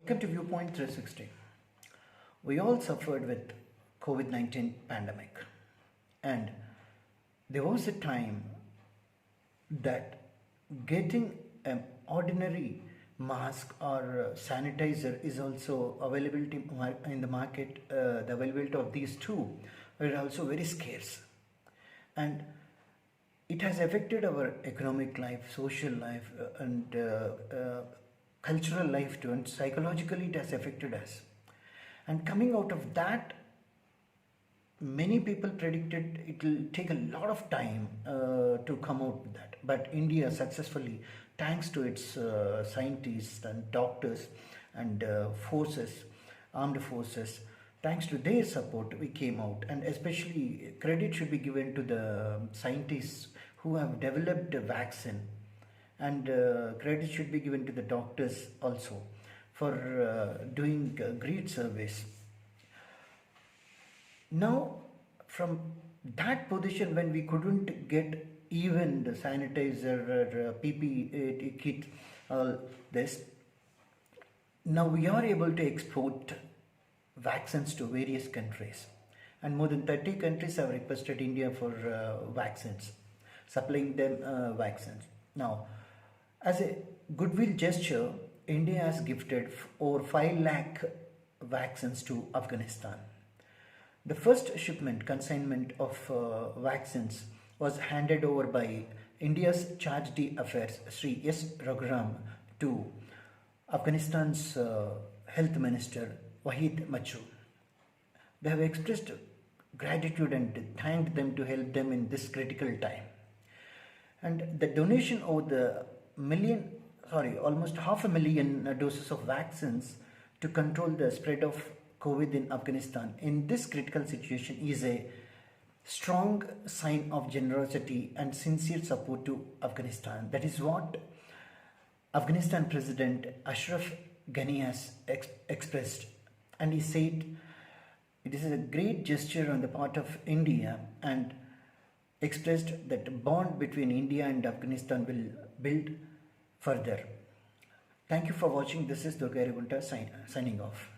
Welcome to Viewpoint 360. We all suffered with COVID-19 pandemic, and there was a time that getting an ordinary mask or sanitizer is also availability in the market. The availability of these two were also very scarce, and it has affected our economic life, social life, and cultural life too, and psychologically it has affected us. And coming out of that, many people predicted it will take a lot of time to come out with that. But India successfully, thanks to its scientists and doctors and forces, armed forces, thanks to their support, we came out. And especially credit should be given to the scientists who have developed a vaccine, and credit should be given to the doctors also for doing great service. Now, from that position, when we couldn't get even the sanitizer or PPE kit, all this, now we are able to export vaccines to various countries, and more than 30 countries have requested India for vaccines, supplying them vaccines. Now, as a goodwill gesture, India has gifted over 5 lakh vaccines to Afghanistan. The first shipment consignment of vaccines was handed over by India's Charge d'Affaires, Sri S. Raghuram, to Afghanistan's Health Minister Wahid Machu. They have expressed gratitude and thanked them to help them in this critical time. And the donation of the almost 500,000 doses of vaccines to control the spread of COVID in Afghanistan in this critical situation is a strong sign of generosity and sincere support to Afghanistan. That is what Afghanistan President Ashraf Ghani has expressed, and he said it is a great gesture on the part of India, and expressed that bond between India and Afghanistan will build further. Thank you for watching. This is Durga Gunta signing off.